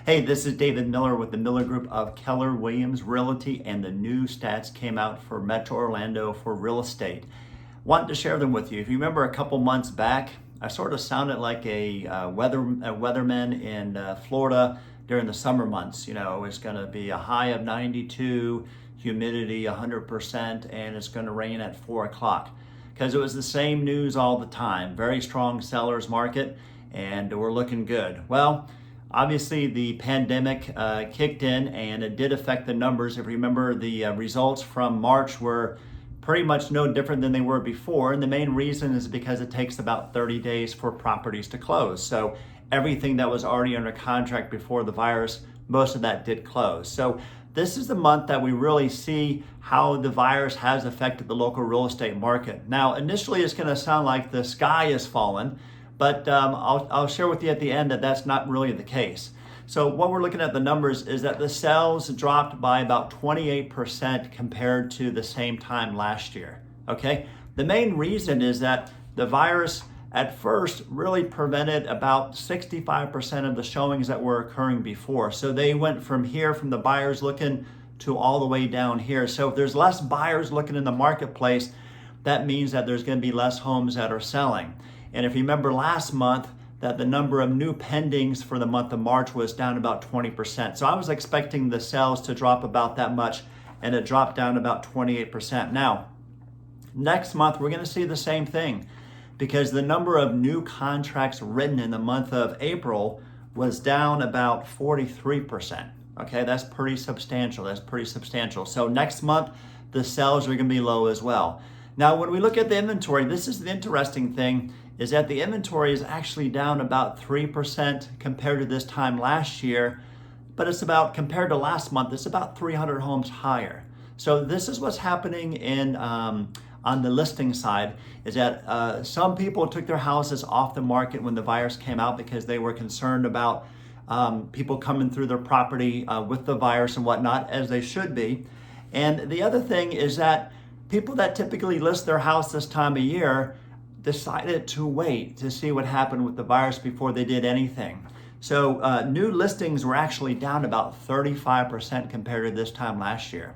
Hey, this is David Miller with the Miller Group of Keller Williams Realty, and the new stats came out for Metro Orlando for real estate. Wanted to share them with you. If you remember a couple months back, I sort of sounded like a weatherman in Florida during the summer months. You know, it's going to be a high of 92, humidity 100%, and it's going to rain at 4 o'clock. Because it was the same news all the time. Very strong sellers market, and we're looking good. Well, obviously, the pandemic kicked in and it did affect the numbers. If you remember, the results from March were pretty much no different than they were before. And the main reason is because it takes about 30 days for properties to close. So everything that was already under contract before the virus, most of that did close. So this is the month that we really see how the virus has affected the local real estate market. Now, initially, it's going to sound like the sky is falling. But I'll share with you at the end that that's not really the case. So what we're looking at the numbers is that the sales dropped by about 28% compared to the same time last year. Okay, the main reason is that the virus at first really prevented about 65% of the showings that were occurring before. So they went from here, from the buyers looking, to all the way down here. So if there's less buyers looking in the marketplace, that means that there's going to be less homes that are selling. And if you remember last month, that the number of new pendings for the month of March was down about 20%. So I was expecting the sales to drop about that much, and it dropped down about 28%. Now, next month, we're going to see the same thing, because the number of new contracts written in the month of April was down about 43%. Okay, that's pretty substantial. So next month, the sales are going to be low as well. Now, when we look at the inventory, this is the interesting thing, is that the inventory is actually down about 3% compared to this time last year, but it's about, compared to last month, it's about 300 homes higher. So this is what's happening in on the listing side, is that some people took their houses off the market when the virus came out because they were concerned about people coming through their property with the virus and whatnot, as they should be. And the other thing is that people that typically list their house this time of year decided to wait to see what happened with the virus before they did anything. So new listings were actually down about 35% compared to this time last year.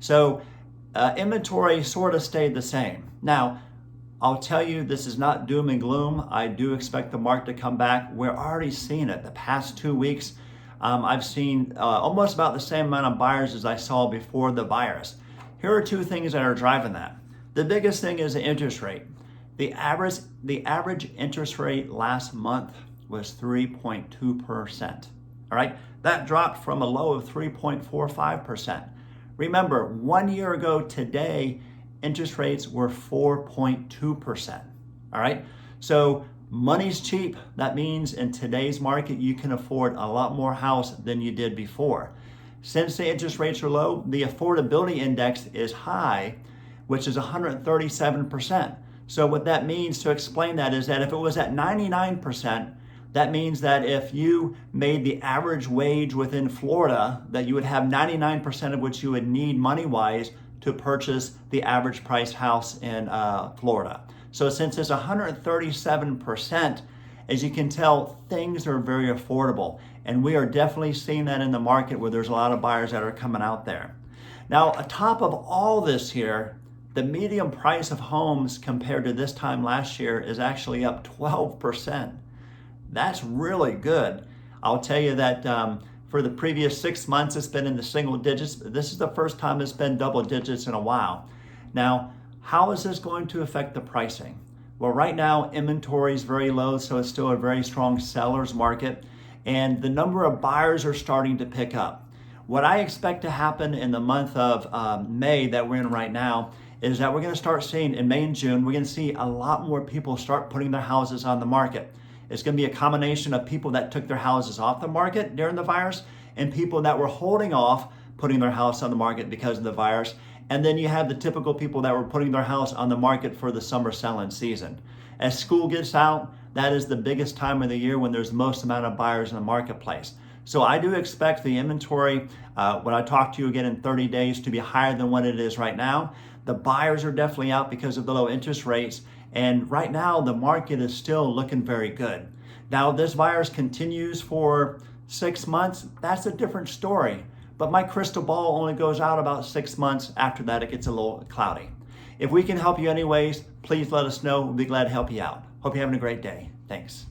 So inventory sort of stayed the same. Now, I'll tell you, this is not doom and gloom. I do expect the market to come back. We're already seeing it. The past 2 weeks, I've seen almost about the same amount of buyers as I saw before the virus. Here are two things that are driving that. The biggest thing is the interest rate. The average interest rate last month was 3.2%. All right, that dropped from a low of 3.45%. Remember, 1 year ago today, interest rates were 4.2%. All right, so money's cheap. That means in today's market, you can afford a lot more house than you did before. Since the interest rates are low, the affordability index is high, which is 137%. So what that means, to explain that, is that if it was at 99%, that means that if you made the average wage within Florida, that you would have 99% of what you would need money-wise to purchase the average price house in Florida. So since it's 137%, as you can tell, things are very affordable. And we are definitely seeing that in the market, where there's a lot of buyers that are coming out there. Now, atop of all this here, the median price of homes compared to this time last year is actually up 12%. That's really good. I'll tell you that for the previous 6 months, it's been in the single digits. This is the first time it's been double digits in a while. Now, how is this going to affect the pricing? Well, right now, inventory is very low, so it's still a very strong seller's market, and the number of buyers are starting to pick up. What I expect to happen in the month of May that we're in right now is that we're going to start seeing, in May and June, we're going to see a lot more people start putting their houses on the market. It's going to be a combination of people that took their houses off the market during the virus and people that were holding off putting their house on the market because of the virus. And then you have the typical people that were putting their house on the market for the summer selling season. As school gets out, that is the biggest time of the year when there's the most amount of buyers in the marketplace. So I do expect the inventory, when I talk to you again in 30 days, to be higher than what it is right now. The buyers are definitely out because of the low interest rates. And right now, the market is still looking very good. Now, this virus continues for 6 months, that's a different story. But my crystal ball only goes out about 6 months. After that, it gets a little cloudy. If we can help you anyways, please let us know. We'll be glad to help you out. Hope you're having a great day. Thanks.